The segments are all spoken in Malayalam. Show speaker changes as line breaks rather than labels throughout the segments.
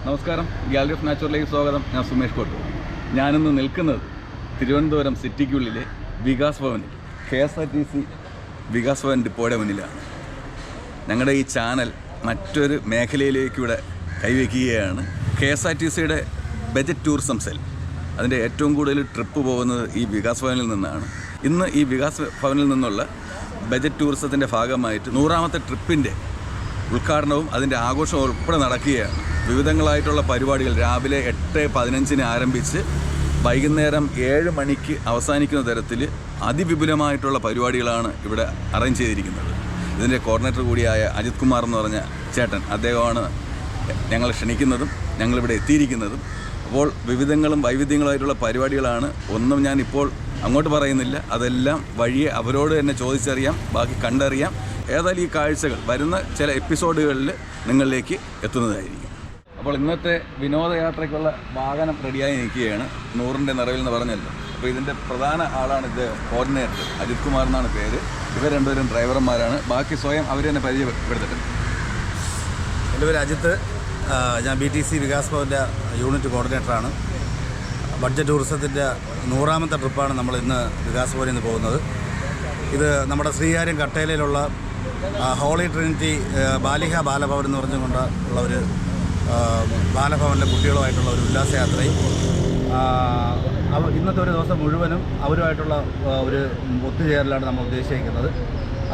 നമസ്കാരം, ഗാലറി ഓഫ് നാച്ചുറൽ ലൈഫ് സ്വാഗതം. ഞാൻ സുമേഷ് കോട്ടൂർ. ഞാനിന്ന് നിൽക്കുന്നത് തിരുവനന്തപുരം സിറ്റിക്കുള്ളിലെ വികാസ് ഭവനിൽ, KSRTC വികാസ് ഭവൻ ഡിപ്പോയുടെ മുന്നിലാണ്. ഞങ്ങളുടെ ഈ ചാനൽ മറ്റൊരു മേഖലയിലേക്കൂടെ കൈവയ്ക്കുകയാണ്. KSRTCയുടെ ബജറ്റ് ടൂറിസം സെൽ, അതിൻ്റെ ഏറ്റവും കൂടുതൽ ട്രിപ്പ് പോകുന്നത് ഈ വികാസ് ഭവനിൽ നിന്നാണ്. ഇന്ന് ഈ വികാസ് ഭവനിൽ നിന്നുള്ള ബജറ്റ് ടൂറിസത്തിൻ്റെ ഭാഗമായിട്ട് 100ാമത്തെ ട്രിപ്പിൻ്റെ ഉദ്ഘാടനവും അതിൻ്റെ ആഘോഷവും ഉൾപ്പെടെ നടക്കുകയാണ്. വിവിധങ്ങളായിട്ടുള്ള പരിപാടികൾ രാവിലെ 8:15 ആരംഭിച്ച് വൈകുന്നേരം 7 മണിക്ക് അവസാനിക്കുന്ന തരത്തിൽ അതിവിപുലമായിട്ടുള്ള പരിപാടികളാണ് ഇവിടെ അറേഞ്ച് ചെയ്തിരിക്കുന്നത്. ഇതിൻ്റെ കോർഡിനേറ്റർ കൂടിയായ അജിത് കുമാർ എന്ന് പറഞ്ഞ ചേട്ടൻ, അദ്ദേഹമാണ് ഞങ്ങൾ ക്ഷണിക്കുന്നതും ഞങ്ങളിവിടെ എത്തിയിരിക്കുന്നതും. അപ്പോൾ വിവിധങ്ങളും വൈവിധ്യങ്ങളായിട്ടുള്ള പരിപാടികളാണ്. ഒന്നും ഞാനിപ്പോൾ അങ്ങോട്ട് പറയുന്നില്ല, അതെല്ലാം വഴിയെ അവരോട് തന്നെ ചോദിച്ചറിയാം, ബാക്കി കണ്ടറിയാം. ഏതായാലും ഈ കാഴ്ചകൾ വരുന്ന ചില എപ്പിസോഡുകളിൽ നിങ്ങളിലേക്ക് എത്തുന്നതായിരിക്കും. അപ്പോൾ ഇന്നത്തെ വിനോദയാത്രയ്ക്കുള്ള വാഹനം റെഡിയായി നിൽക്കുകയാണ്. 100ൻ്റെ നിറവിൽ എന്ന് പറഞ്ഞല്ലോ. അപ്പോൾ ഇതിൻ്റെ പ്രധാന ആളാണ് ഇത്, കോർഡിനേറ്റർ അജിത് കുമാർ എന്നാണ് പേര്. ഇവർ രണ്ടുപേരും ഡ്രൈവർമാരാണ്. ബാക്കി സ്വയം അവർ തന്നെ പരിചയപ്പെടുത്തിട്ടുണ്ട്.
എൻ്റെ പേര് അജിത്ത്. ഞാൻ BTC വികാസ് ഭവൻ്റെ യൂണിറ്റ് കോർഡിനേറ്ററാണ്. ബഡ്ജറ്റ് ടൂറിസത്തിൻ്റെ 100ാമത്തെ ട്രിപ്പാണ് നമ്മൾ ഇന്ന് വികാസ് ഭവനിൽ നിന്ന് പോകുന്നത്. ഇത് നമ്മുടെ ശ്രീകാര്യം കട്ടേലയിലുള്ള ഹോളി ട്രിനിറ്റി ബാലിക ബാലഭവൻ എന്ന് പറഞ്ഞുകൊണ്ട് ഉള്ള ഒരു ബാലഭവനിലെ കുട്ടികളുമായിട്ടുള്ള ഒരു ഉല്ലാസയാത്രയും ഇന്നത്തെ ഒരു ദിവസം മുഴുവനും അവരുമായിട്ടുള്ള ഒരു ഒത്തുചേരലാണ് നമ്മൾ ഉദ്ദേശിക്കുന്നത്.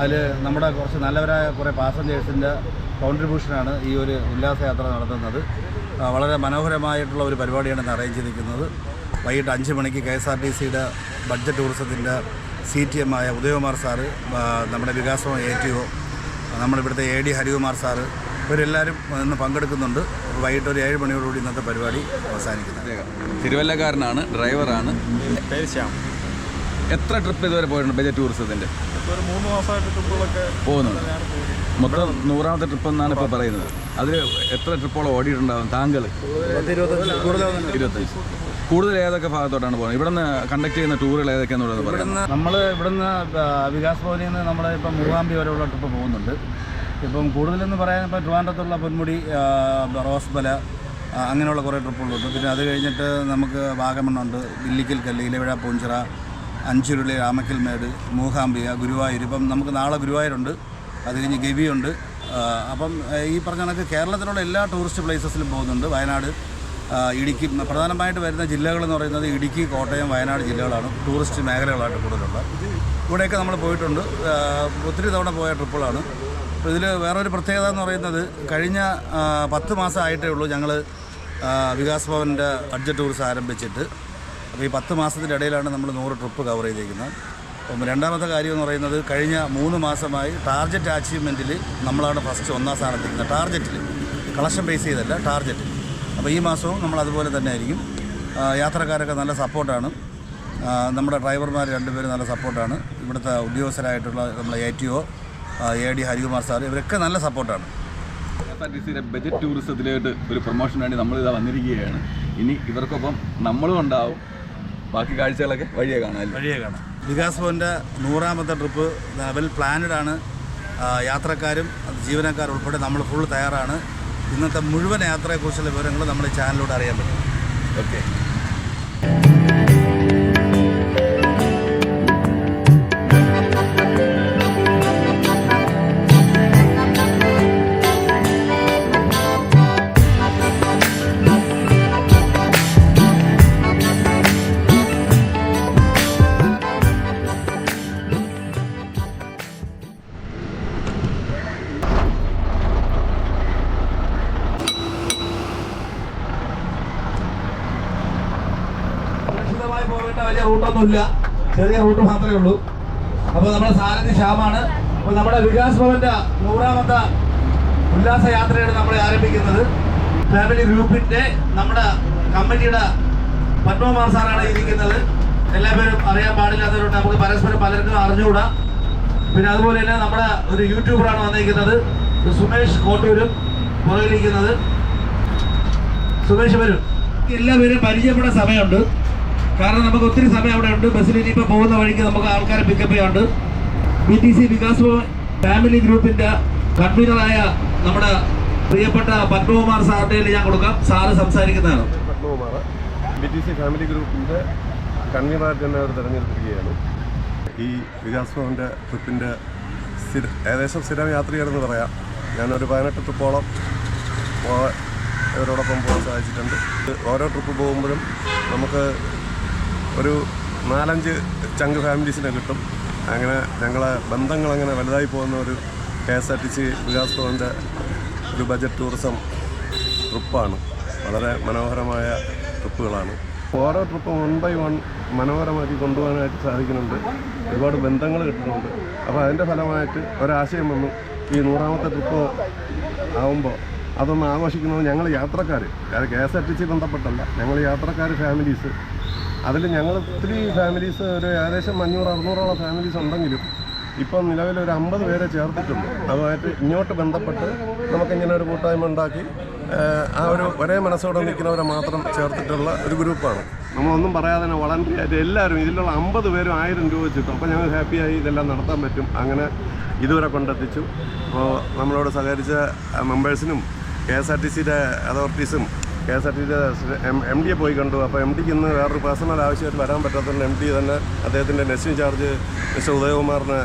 അതിൽ നമ്മുടെ കുറച്ച് നല്ലവരായ കുറേ പാസഞ്ചേഴ്സിൻ്റെ കോൺട്രിബ്യൂഷനാണ് ഈ ഒരു ഉല്ലാസയാത്ര നടത്തുന്നത്. വളരെ മനോഹരമായിട്ടുള്ള ഒരു പരിപാടിയാണ് ഇന്ന് അറേഞ്ച് ചെയ്തിരിക്കുന്നത്. വൈകിട്ട് 5 മണിക്ക് KSRTCയുടെ ബഡ്ജറ്റ് ടൂറിസത്തിൻ്റെ CTM ആയ ഉദയകുമാർ സാറ്, നമ്മുടെ Vikas Bhavan ATO, നമ്മളിവിടുത്തെ AD Harikumar sir, ഇവരെല്ലാവരും ഇന്ന് പങ്കെടുക്കുന്നുണ്ട്. വൈകിട്ട് ഒരു 7 മണിയോടുകൂടി ഇന്നത്തെ പരിപാടി അവസാനിക്കുന്നത്.
തിരുവല്ലക്കാരനാണ്, ഡ്രൈവറാണ്.
പേര് ശ്യാം.
എത്ര ട്രിപ്പ് ഇതുവരെ പോയിട്ടുണ്ട് ബജറ്റ് ടൂറിസത്തിൻ്റെ?
ഒരു 3 മാസമായിട്ട് ട്രിപ്പുകളൊക്കെ
പോകുന്നുണ്ട്. മൊത്തം 100ാമത്തെ ട്രിപ്പ് എന്നാണ് ഇപ്പോൾ പറയുന്നത്. അതിൽ എത്ര ട്രിപ്പോളം ഓടിയിട്ടുണ്ടാകും താങ്കൾ? 25. കൂടുതൽ ഏതൊക്കെ ഭാഗത്തോട്ടാണ് പോകുന്നത്? ഇവിടെ നിന്ന് കണ്ടക്ട് ചെയ്യുന്ന ടൂറുകൾ ഏതൊക്കെയാണെന്നുള്ളത് പറയുന്നത്?
നമ്മൾ ഇവിടുന്ന് വികാസ് ഭവനിൽ നിന്ന് നമ്മൾ ഇപ്പം മൂകാംബി വരെയുള്ള ട്രിപ്പ് പോകുന്നുണ്ട്. ഇപ്പം കൂടുതലെന്ന് പറയാൻ ഇപ്പോൾ ട്രിവാൻഡ്രത്തുള്ള പൊന്മുടി, റോസ്ബല, അങ്ങനെയുള്ള കുറേ ട്രിപ്പുകളുണ്ട്. പിന്നെ അത് കഴിഞ്ഞിട്ട് നമുക്ക് വാഗമണ്ണുണ്ട്, ഇല്ലിക്കൽ കല്ല്, ഇലവിഴ, പൂഞ്ചിറ, അഞ്ചുരുളി, രാമക്കൽമേട്, മൂകാംബിക, ഗുരുവായൂർ. ഇപ്പം നമുക്ക് നാളെ ഗുരുവായൂരുണ്ട്, അത് കഴിഞ്ഞ് ഗവിയുണ്ട്. അപ്പം ഈ പറഞ്ഞ കണക്ക് കേരളത്തിലുള്ള എല്ലാ ടൂറിസ്റ്റ് പ്ലേസസിലും പോകുന്നുണ്ട്. വയനാട്, ഇടുക്കി, പ്രധാനമായിട്ട് വരുന്ന ജില്ലകളെന്ന് പറയുന്നത് ഇടുക്കി, കോട്ടയം, വയനാട് ജില്ലകളാണ് ടൂറിസ്റ്റ് മേഖലകളായിട്ട് കൂടുതലുള്ളത്. ഇവിടെയൊക്കെ നമ്മൾ പോയിട്ടുണ്ട്. ഒത്തിരി തവണ പോയ ട്രിപ്പുകളാണ്. അപ്പോൾ ഇതിൽ വേറൊരു പ്രത്യേകത എന്ന് പറയുന്നത്, കഴിഞ്ഞ 10 മാസമായിട്ടേ ഉള്ളൂ ഞങ്ങൾ വികാസ് ഭവൻ്റെ ബഡ്ജറ്റ് ടൂറിസം ആരംഭിച്ചിട്ട്. അപ്പോൾ ഈ 10 മാസത്തിൻ്റെ ഇടയിലാണ് നമ്മൾ 100 ട്രിപ്പ് കവർ ചെയ്തിരിക്കുന്നത്. അപ്പം രണ്ടാമത്തെ കാര്യം എന്ന് പറയുന്നത്, കഴിഞ്ഞ 3 മാസമായി ടാർഗറ്റ് അച്ചീവ്മെൻറ്റിൽ നമ്മളാണ് ഫസ്റ്റ് 1ാം സ്ഥാനത്തിരിക്കുന്നത്. ടാർഗറ്റിൽ, കളക്ഷൻ ബേസ് ചെയ്തല്ല, ടാർഗറ്റിൽ. അപ്പോൾ ഈ മാസവും നമ്മൾ അതുപോലെ തന്നെ ആയിരിക്കും. യാത്രക്കാരൊക്കെ നല്ല സപ്പോർട്ടാണ്. നമ്മുടെ ഡ്രൈവർമാർ 2 പേരും നല്ല സപ്പോർട്ടാണ്. ഇവിടുത്തെ ഉദ്യോഗസ്ഥരായിട്ടുള്ള നമ്മളെ ATO, AD ഹരികുമാർ സാർ, ഇവരൊക്കെ നല്ല സപ്പോർട്ടാണ്.
KSRTCയുടെ ബജറ്റ് ടൂറിസത്തിലേക്ക് ഒരു പ്രൊമോഷന് വേണ്ടി നമ്മളിതാ വന്നിരിക്കുകയാണ്. ഇനി ഇവർക്കൊപ്പം നമ്മളും ഉണ്ടാവും. ബാക്കി കാഴ്ചകളൊക്കെ വഴിയെ കാണാം.
വികാസ് ഭവൻ്റെ 100ാമത്തെ ട്രിപ്പ് വെൽ പ്ലാനഡ് ആണ്. യാത്രക്കാരും ജീവനക്കാരും ഉൾപ്പെടെ നമ്മൾ ഫുൾ തയ്യാറാണ്. ഇന്നത്തെ മുഴുവൻ യാത്രയെക്കുറിച്ചുള്ള വിവരങ്ങൾ നമ്മൾ ഈ ചാനലിലൂടെ അറിയാൻ പറ്റും.
ഓക്കെ.
വലിയ റൂട്ടൊന്നുമില്ല, ചെറിയ റൂട്ട് മാത്രമേ ഉള്ളൂ. അപ്പോൾ നമ്മുടെ സാരഥി ശ്യാമാണ്. അപ്പോൾ നമ്മുടെ വികാസ് ഭവൻ്റെ 100ാമത്തെ ഉല്ലാസ യാത്രയാണ് നമ്മൾ ആരംഭിക്കുന്നത്. ഫാമിലി ഗ്രൂപ്പിൻ്റെ നമ്മുടെ കമ്മിറ്റിയുടെ പത്മകുമാർ സാറാണ് ഇരിക്കുന്നത്. എല്ലാവരും അറിയാൻ പാടില്ലാത്തവരുണ്ട്, നമുക്ക് പരസ്പരം പലർക്കും അറിഞ്ഞുകൂടാ. പിന്നെ അതുപോലെ തന്നെ നമ്മുടെ ഒരു യൂട്യൂബറാണ് വന്നിരിക്കുന്നത്, സുമേഷ് കോട്ടൂരും പുറകിലിരിക്കുന്നത്. സുമേഷ് വരും. എല്ലാവരും പരിചയപ്പെടാൻ സമയമുണ്ട്, കാരണം നമുക്ക് ഒത്തിരി സമയം അവിടെ ഉണ്ട്. ബസ്സിൽ ഇനിയിപ്പോൾ പോകുന്ന വഴിക്ക് നമുക്ക് ആൾക്കാരെ പിക്കപ്പ് ചെയ്യാറുണ്ട്. BTC വികാസ് ഭവൻ ഫാമിലി ഗ്രൂപ്പിൻ്റെ കൺവീനറായ നമ്മുടെ
പ്രിയപ്പെട്ട പത്മകുമാർ സാറിന്റെ ഞാൻ കൊടുക്കാം. സാറ് സംസാരിക്കുന്നതാണ്.
പത്മകുമാർ BTC ഫാമിലി ഗ്രൂപ്പിൻ്റെ കൺവീനറായിട്ട് തന്നെ അവർ തിരഞ്ഞെടുത്തിരിക്കുകയാണ്. ഈ വികാസ് ഭവൻ്റെ ട്രിപ്പിൻ്റെ ഏകദേശം സ്ഥിരം യാത്രികരെന്ന് പറയാം. ഞാനൊരു 18 ട്രിപ്പോളം ഇവരോടൊപ്പം പോകാൻ സാധിച്ചിട്ടുണ്ട്. ഓരോ ട്രിപ്പ് പോകുമ്പോഴും നമുക്ക് ഒരു 4-5 ചങ്ക് ഫാമിലീസിനെ കിട്ടും. അങ്ങനെ ഞങ്ങളെ ബന്ധങ്ങളങ്ങനെ വലുതായി പോകുന്ന ഒരു KSRTC വികാസ് ഭവൻ്റെ ഒരു ബജറ്റ് ടൂറിസം ട്രിപ്പാണ്. വളരെ മനോഹരമായ ട്രിപ്പുകളാണ്. ഓരോ ട്രിപ്പും 1 by 1 മനോഹരമാക്കി കൊണ്ടുപോകാനായിട്ട് സാധിക്കുന്നുണ്ട്. ഒരുപാട് ബന്ധങ്ങൾ കിട്ടുന്നുണ്ട്. അപ്പോൾ അതിൻ്റെ ഫലമായിട്ട് ഒരാശയം വന്നു. ഈ 100ാമത്തെ ട്രിപ്പ് ആകുമ്പോൾ അതൊന്ന് ആഘോഷിക്കുന്നത് ഞങ്ങൾ യാത്രക്കാർ, അത് KSRTC ബന്ധപ്പെട്ടല്ല, ഞങ്ങൾ യാത്രക്കാർ ഫാമിലീസ്. അതിൽ ഞങ്ങൾ ഒത്തിരി ഫാമിലീസ് ഒരു ഏകദേശം 500-600ഓളം ഫാമിലീസ് ഉണ്ടെങ്കിലും ഇപ്പം നിലവിൽ ഒരു 50 പേരെ ചേർത്തിട്ടുണ്ട്. അതുമായിട്ട് ഇങ്ങോട്ട് ബന്ധപ്പെട്ട് നമുക്കിങ്ങനെ ഒരു കൂട്ടായ്മ ഉണ്ടാക്കി ആ ഒരു ഒരേ മനസ്സോടെ നിൽക്കുന്നവരെ മാത്രം ചേർത്തിട്ടുള്ള ഒരു ഗ്രൂപ്പാണ്. നമ്മളൊന്നും പറയാതെ തന്നെ വളണ്ടറി ആയിട്ട് എല്ലാവരും ഇതിലുള്ള 50 പേരും 1000 രൂപ വെച്ചിട്ടു. അപ്പോൾ ഞങ്ങൾ ഹാപ്പിയായി ഇതെല്ലാം നടത്താൻ പറ്റും. അങ്ങനെ ഇതുവരെ കൊണ്ടെത്തിച്ചു. അപ്പോൾ നമ്മളോട് സഹകരിച്ച മെമ്പേഴ്സിനും KSRTCയുടെ അതോറിറ്റീസും KSRTCയുടെ MD പോയി കണ്ടു. അപ്പോൾ MDക്ക് ഇന്ന് വേറൊരു പേഴ്സണൽ ആവശ്യമായിട്ട് വരാൻ പറ്റാത്തതുകൊണ്ട് MD തന്നെ അദ്ദേഹത്തിൻ്റെ നെസ്റ്റിംഗ് ചാർജ് മിസ്റ്റർ ഉദയകുമാറിനെ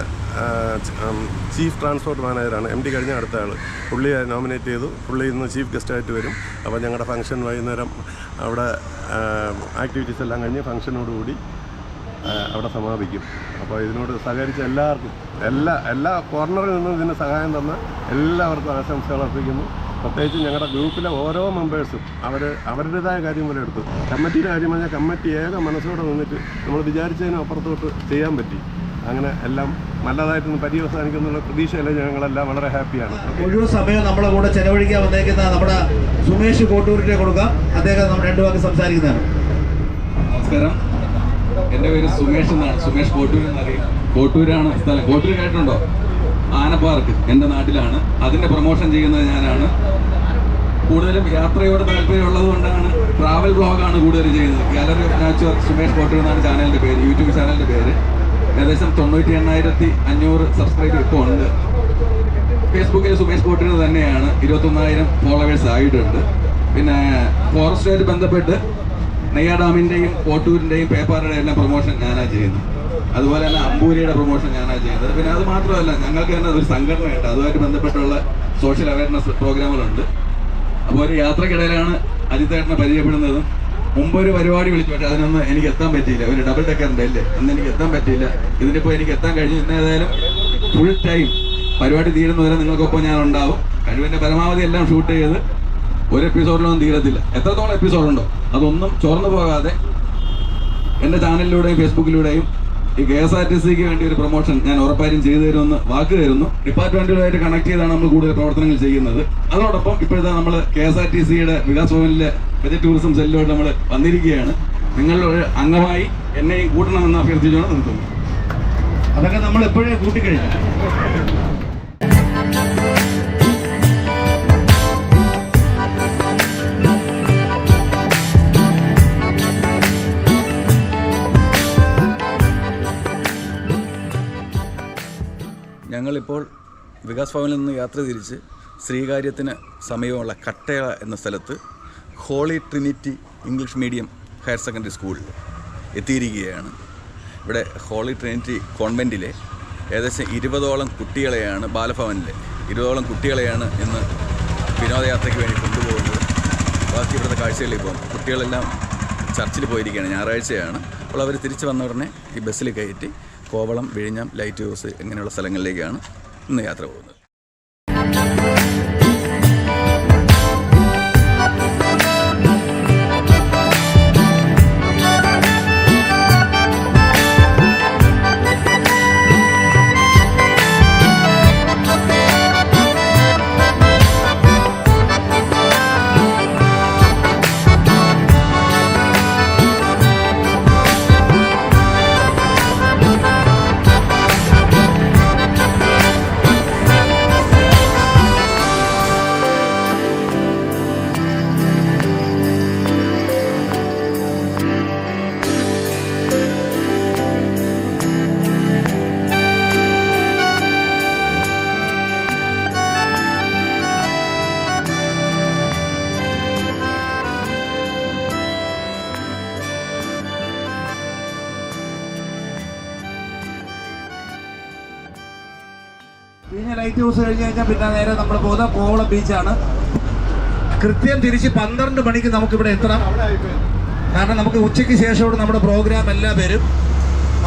ചീഫ് ട്രാൻസ്പോർട്ട് മാനേജറാണ്. MD കഴിഞ്ഞ അടുത്ത ആൾ പുള്ളിയെ നോമിനേറ്റ് ചെയ്തു. പുള്ളി ഇന്ന് ചീഫ് ഗസ്റ്റായിട്ട് വരും. അപ്പോൾ ഞങ്ങളുടെ ഫംഗ്ഷൻ വൈകുന്നേരം അവിടെ ആക്ടിവിറ്റീസ് എല്ലാം കഴിഞ്ഞ് ഫംഗ്ഷനോടുകൂടി അവിടെ സമാപിക്കും. അപ്പോൾ ഇതിനോട് സഹകരിച്ച എല്ലാവർക്കും എല്ലാ കോർണറിൽ നിന്നും ഇതിന് സഹായം തന്ന എല്ലാവർക്കും ആശംസകൾ അർപ്പിക്കുന്നു. പ്രത്യേകിച്ച് ഞങ്ങളുടെ ഗ്രൂപ്പിലെ ഓരോ മെമ്പേഴ്സും അവരുടേതായ കാര്യം പോലെ എടുത്തു. കമ്മിറ്റിയുടെ കാര്യം പറഞ്ഞാൽ കമ്മിറ്റി ഏക മനസ്സോടെ നിന്നിട്ട് നമ്മൾ വിചാരിച്ചതിനും അപ്പുറത്തോട്ട് ചെയ്യാൻ പറ്റി. അങ്ങനെ എല്ലാം നല്ലതായിട്ടൊന്ന് പര്യവസാനിക്കുന്നുള്ള പ്രതീക്ഷയിൽ ഞങ്ങളെല്ലാം വളരെ ഹാപ്പിയാണ്.
മുഴുവൻ സമയം നമ്മളെ കൂടെ ചെലവഴിക്കാൻ വന്നേക്കുന്ന നമ്മുടെ സുമേഷ് കോട്ടൂരിനെ കൊടുക്കാം. അദ്ദേഹം നമ്മൾ 2 വാക്ക് സംസാരിക്കുന്നതാണ്.
നമസ്കാരം, എൻ്റെ പേര് സുമേഷ് എന്നാണ്. സുമേഷ് കോട്ടൂർ എന്നറിയാം. കോട്ടൂരാണ് സ്ഥലം. കോട്ടൂർ കേട്ടിട്ടുണ്ടോ? ആന പാർക്ക് എൻ്റെ നാട്ടിലാണ്. അതിൻ്റെ പ്രൊമോഷൻ ചെയ്യുന്നത് ഞാനാണ്. കൂടുതലും യാത്രയോട് താല്പര്യമുള്ളത് കൊണ്ടാണ് ട്രാവൽ ബ്ലോഗാണ് കൂടുതൽ ചെയ്യുന്നത്. Gallery of nature Sumesh Kottoor എന്നാണ് ചാനലിൻ്റെ പേര്, യൂട്യൂബ് ചാനലിൻ്റെ പേര്. ഏകദേശം 98,800 സബ്സ്ക്രൈബർ ഇപ്പോൾ ഉണ്ട്. ഫേസ്ബുക്കിൽ സുമേഷ് കോട്ടൂർ തന്നെയാണ്. 21,000 ഫോളോവേഴ്സ് ആയിട്ടുണ്ട്. പിന്നെ ഫോറസ്റ്റുമായിട്ട് ബന്ധപ്പെട്ട് നെയ്യാ ഡാമിൻ്റെയും കോട്ടൂരിൻ്റെയും പേപ്പാറുടെ എല്ലാം പ്രൊമോഷൻ ഞാനാണ് ചെയ്യുന്നത്. അതുപോലെ തന്നെ അമ്പൂരിയുടെ പ്രൊമോഷൻ ഞാനാണ് ചെയ്യുന്നത്. പിന്നെ അത് മാത്രമല്ല, ഞങ്ങൾക്ക് തന്നെ ഒരു സംഘടനയുണ്ട്. അതുമായിട്ട് ബന്ധപ്പെട്ടുള്ള സോഷ്യൽ അവയർനെസ് പ്രോഗ്രാമുകളുണ്ട്. അപ്പോൾ ഒരു യാത്രക്കിടയിലാണ് അജിത്തേട്ടനെ പരിചയപ്പെടുന്നതും. മുമ്പ് ഒരു പരിപാടി വിളിച്ചു, പക്ഷേ അതിനൊന്നും എനിക്ക് എത്താൻ പറ്റിയില്ല. ഒരു ഡബിൾ ഡെക്കറിൻ്റെ അല്ലേ, അന്ന് എനിക്ക് എത്താൻ പറ്റിയില്ല. ഇതിനിപ്പോൾ എനിക്ക് എത്താൻ കഴിഞ്ഞു. ഇന്ന് ഏതായാലും ഫുൾ ടൈം പരിപാടി തീരുന്നവരെ നിങ്ങൾക്കൊപ്പം ഞാൻ ഉണ്ടാവും. കഴിവിൻ്റെ പരമാവധി എല്ലാം ഷൂട്ട് ചെയ്ത് ഒരു എപ്പിസോഡിലൊന്നും തീരത്തില്ല. എത്രത്തോളം എപ്പിസോഡുണ്ടോ അതൊന്നും ചോർന്നു പോകാതെ എൻ്റെ ചാനലിലൂടെയും ഫേസ്ബുക്കിലൂടെയും ഈ KSRTCക്ക് വേണ്ടി ഒരു പ്രൊമോഷൻ ഞാൻ ഉറപ്പായും ചെയ്തു തരുമെന്ന് വാക്ക് തരുന്നു. ഡിപ്പാർട്ട്മെൻറ്റുമായിട്ട് കണക്ട് ചെയ്താണ് നമ്മൾ കൂടുതൽ പ്രവർത്തനങ്ങൾ ചെയ്യുന്നത്. അതോടൊപ്പം ഇപ്പോഴത്തെ നമ്മൾ KSRTCയുടെ വികാസ് ഭവനിലെ ബജറ്റ് ടൂറിസം സെല്ലിലോട്ട് നമ്മൾ വന്നിരിക്കുകയാണ്. നിങ്ങളുടെ അംഗമായി എന്നെയും കൂട്ടണമെന്ന് അഭ്യർത്ഥിച്ചുകൊണ്ട് നിർത്തുന്നു.
അതൊക്കെ നമ്മൾ എപ്പോഴേ കൂട്ടിക്കഴിഞ്ഞു.
ഞങ്ങളിപ്പോൾ വികാസ് ഭവനിൽ നിന്ന് യാത്ര തിരിച്ച് ശ്രീകാര്യത്തിന് സമീപമുള്ള കട്ടയ എന്ന സ്ഥലത്ത് Holy Trinity English medium higher secondary സ്കൂളിൽ എത്തിയിരിക്കുകയാണ്. ഇവിടെ ഹോളി ട്രിനിറ്റി കോൺവെൻറ്റിലെ ഏകദേശം 20ഓളം കുട്ടികളെയാണ്, ബാലഭവനിലെ 20ഓളം കുട്ടികളെയാണ് ഇന്ന് വിനോദയാത്രയ്ക്ക് വേണ്ടി കൊണ്ടുപോകുന്നത്. ബാക്കി ഇവിടുത്തെ കാഴ്ചകളിൽ കുട്ടികളെല്ലാം ചർച്ചിൽ പോയിരിക്കുകയാണ്. ഞായറാഴ്ചയാണ്. അപ്പോൾ അവർ തിരിച്ച് വന്ന ഉടനെ ഈ ബസ്സിൽ കയറ്റി കോവളം, വിഴിഞ്ഞം, ലൈറ്റ് ഹൗസ് ഇങ്ങനെയുള്ള സ്ഥലങ്ങളിലേക്കാണ് ഇന്ന് യാത്ര പോകുന്നത്.
ലൈറ്റ് ഹൗസ് കഴിഞ്ഞ് കഴിഞ്ഞാൽ പിന്നെ നേരെ നമ്മൾ പോകുന്ന കോവളം ബീച്ചാണ്. കൃത്യം തിരിച്ച് 12 മണിക്ക് നമുക്കിവിടെ എത്തണം. കാരണം നമുക്ക് ഉച്ചയ്ക്ക് ശേഷമാണ് നമ്മുടെ പ്രോഗ്രാം എല്ലാം വരും.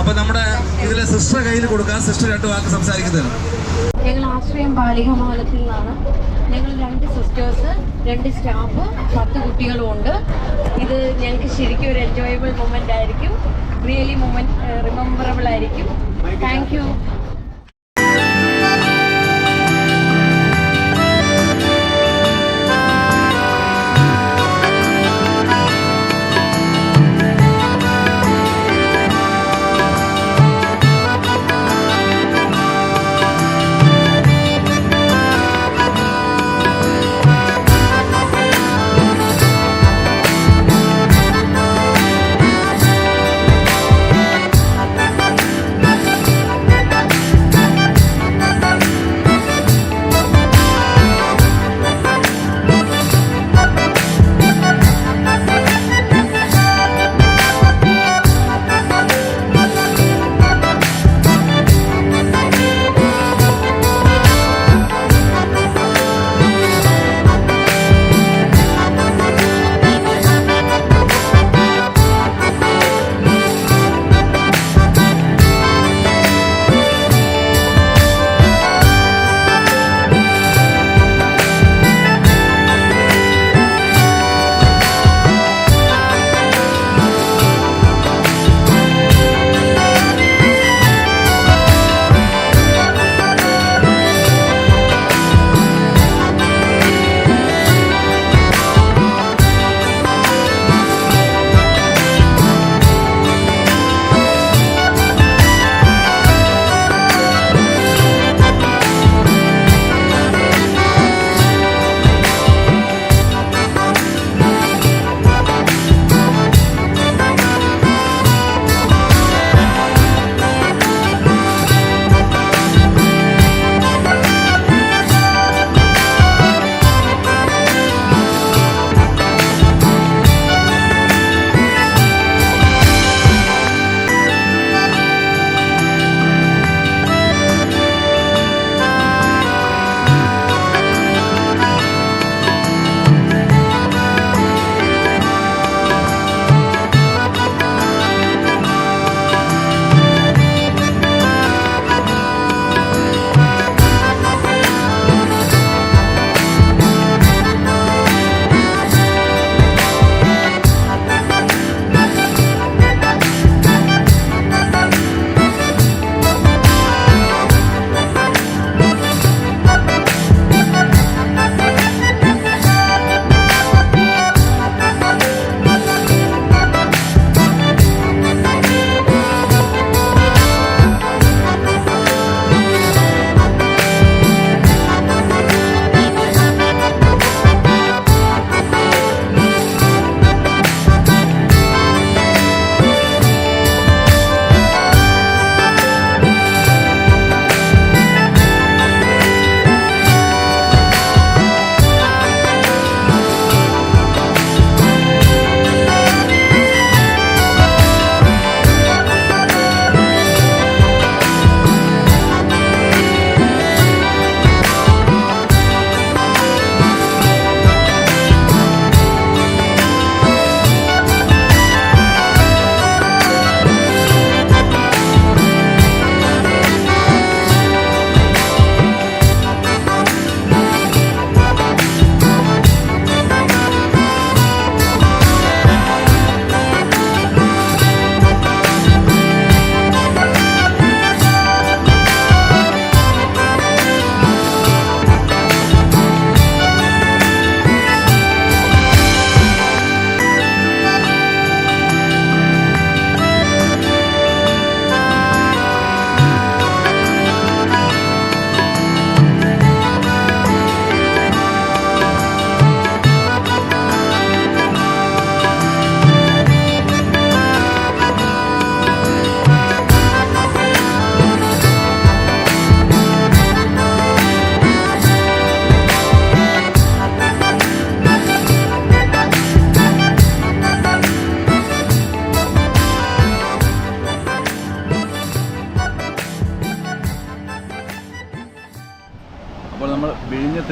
അപ്പം നമ്മുടെ ഇതിലെ സിസ്റ്റർ കയ്യിൽ കൊടുക്കാം. സിസ്റ്റർ 2 വാക്ക് സംസാരിക്കുന്നതിന്.
ഞങ്ങൾ ആശ്രയം ബാലിക ഭവനത്തിൽ നിന്നാണ്. ഞങ്ങൾ 2 സിസ്റ്റേഴ്സ്, 2 സ്റ്റാഫ്, 10 കുട്ടികളും ഉണ്ട്. ഇത് ഞങ്ങൾക്ക് ശരിക്കും ഒരു എൻജോയബിൾ മൊമെൻ്റ് ആയിരിക്കും. റിയലി റിമെമ്പറബിൾ ആയിരിക്കും. Thank you.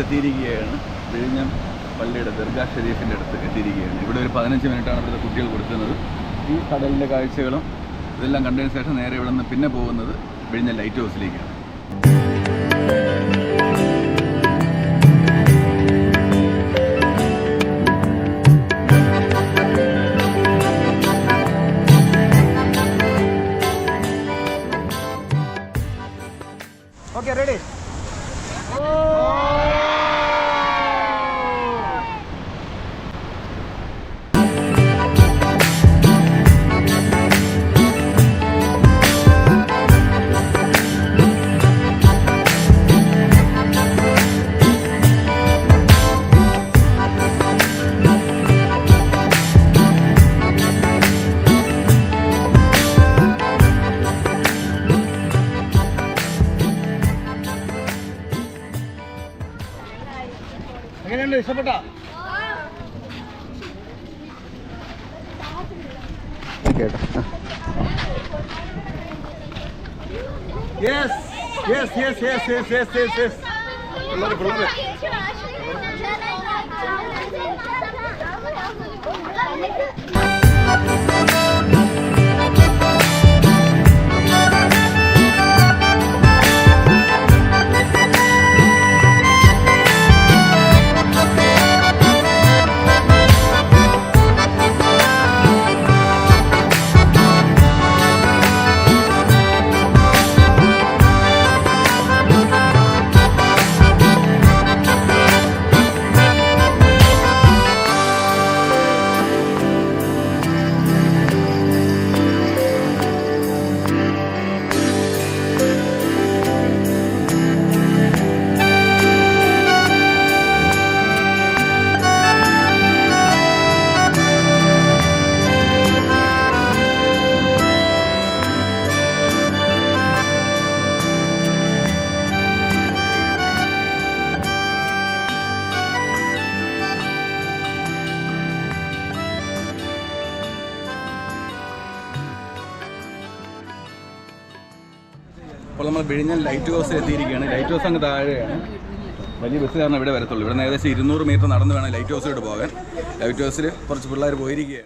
എത്തിയിരിക്കുകയാണ്. വിഴിഞ്ഞം പള്ളിയുടെ ദർഗാ ഷെരീഫിൻ്റെ അടുത്ത് എത്തിയിരിക്കുകയാണ്. ഇവിടെ ഒരു 15 മിനിറ്റാണ് ഇവിടുത്തെ കുട്ടികൾ കൊടുക്കുന്നത്. ഈ കടലിൻ്റെ കാഴ്ചകളും ഇതെല്ലാം കണ്ടതിന് ശേഷം നേരെ ഇവിടെ നിന്ന് പിന്നെ പോകുന്നത് വിഴിഞ്ഞം ലൈറ്റ് ഹൗസിലേക്കാണ്.
Okay ready.
എങ്ങനെയുണ്ട്? ഇഷ്ടപ്പെട്ടോ? Yes yes yes yes yes yes yes yes. പിള്ളേർ
അപ്പോൾ നമ്മൾ വിഴിഞ്ഞം ലൈറ്റ് ഹൗസിൽ എത്തിയിരിക്കുകയാണ്. ലൈറ്റ് ഹൗസ് അങ്ങ് താഴെയാണ്. വലിയ ബസ് കാരണം ഇവിടെ വരത്തുള്ളൂ. ഇവിടെ നിന്ന് ഏകദേശം 200 മീറ്റർ നടന്ന് വേണം ലൈറ്റ് ഹൗസിലോട്ട് പോകാൻ. ലൈറ്റ് ഹൗസിൽ കുറച്ച് പിള്ളേർ പോയിരിക്കുകയാണ്.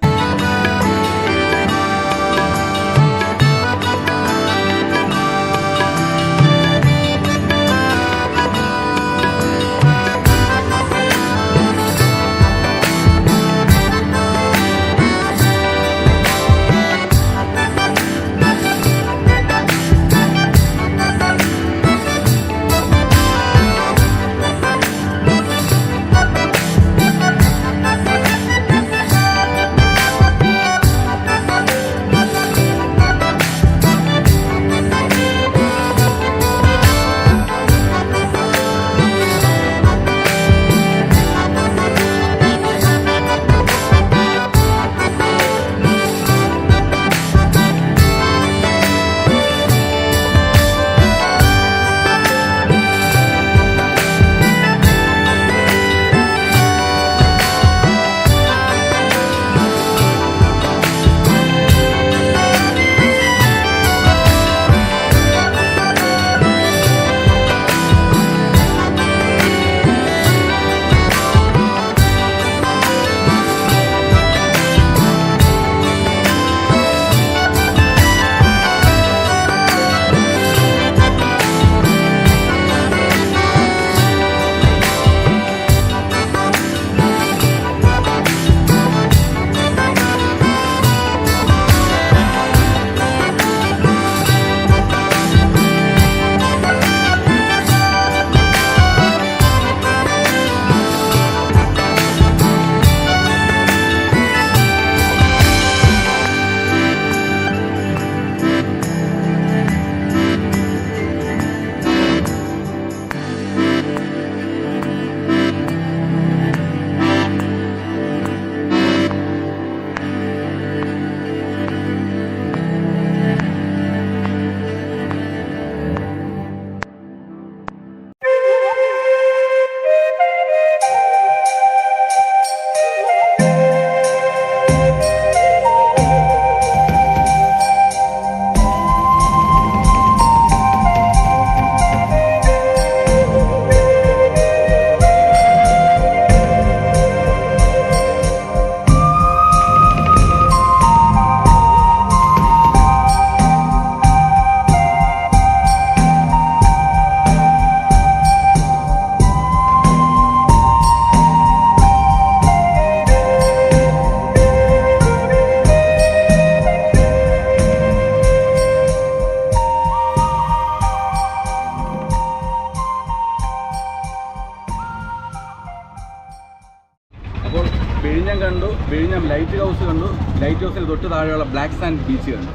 വിഴിഞ്ഞം കണ്ടു, വിഴിഞ്ഞം ലൈറ്റ് ഹൗസ് കണ്ടു, ലൈറ്റ് ഹൗസിന് തൊട്ട് താഴെയുള്ള ബ്ലാക്ക് സാൻഡ് ബീച്ച് കണ്ടു.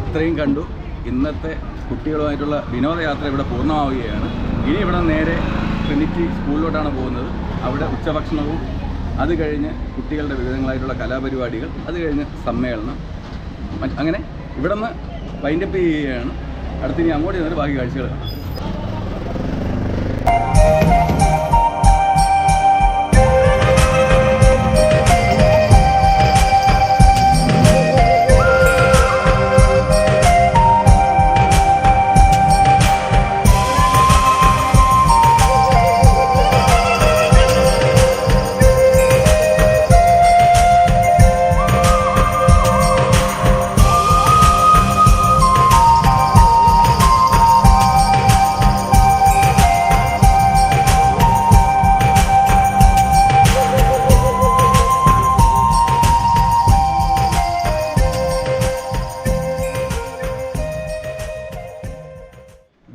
ഇത്രയും കണ്ടു. ഇന്നത്തെ കുട്ടികളുമായിട്ടുള്ള വിനോദയാത്ര ഇവിടെ പൂർണ്ണമാവുകയാണ്. ഇനി ഇവിടെ നേരെ ട്രിനിറ്റി സ്കൂളിലോട്ടാണ് പോകുന്നത്. അവിടെ ഉച്ചഭക്ഷണവും അത് കഴിഞ്ഞ് കുട്ടികളുടെ വിവിധങ്ങളായിട്ടുള്ള കലാപരിപാടികൾ, അത് കഴിഞ്ഞ് സമ്മേളനം, അങ്ങനെ ഇവിടെ നിന്ന് വൈൻഡപ്പ് ചെയ്യുകയാണ്. അടുത്തിനി അങ്ങോട്ട് ചെന്നിട്ട് ബാക്കി കാഴ്ചകൾ കാണാം.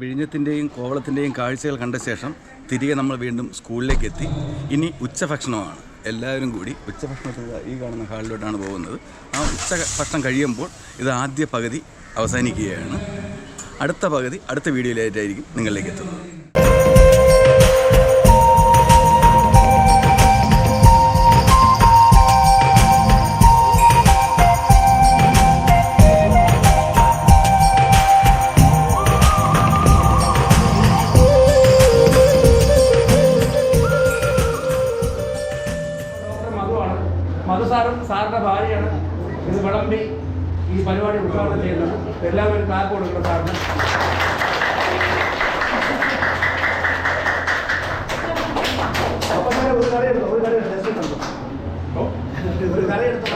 വിഴിഞ്ഞത്തിൻ്റെയും കോവളത്തിൻ്റെയും കാഴ്ചകൾ കണ്ട ശേഷം തിരികെ നമ്മൾ വീണ്ടും സ്കൂളിലേക്ക് എത്തി. ഇനി ഉച്ചഭക്ഷണമാണ്. എല്ലാവരും കൂടി ഉച്ചഭക്ഷണത്തിൽ ഈ കാണുന്ന ഹാളിലോട്ടാണ് പോകുന്നത്. ആ ഉച്ചഭക്ഷണം കഴിയുമ്പോൾ ഇത് ആദ്യ പകുതി അവസാനിക്കുകയാണ്. അടുത്ത പകുതി അടുത്ത വീഡിയോയിലായിട്ടായിരിക്കും നിങ്ങളിലേക്ക് എത്തുന്നത്.
മധു സാറും സാറിൻ്റെ ഭാര്യയാണ് ഇത് വിളമ്പി ഈ പരിപാടി ഉദ്ഘാടനം ചെയ്യുന്നത്. എല്ലാവരും കാപ്പ് കൊടുക്കണം സാറിന്. അപ്പം ഒരു കറി എടുത്തോ, ഒരു കറി എടുത്തോ.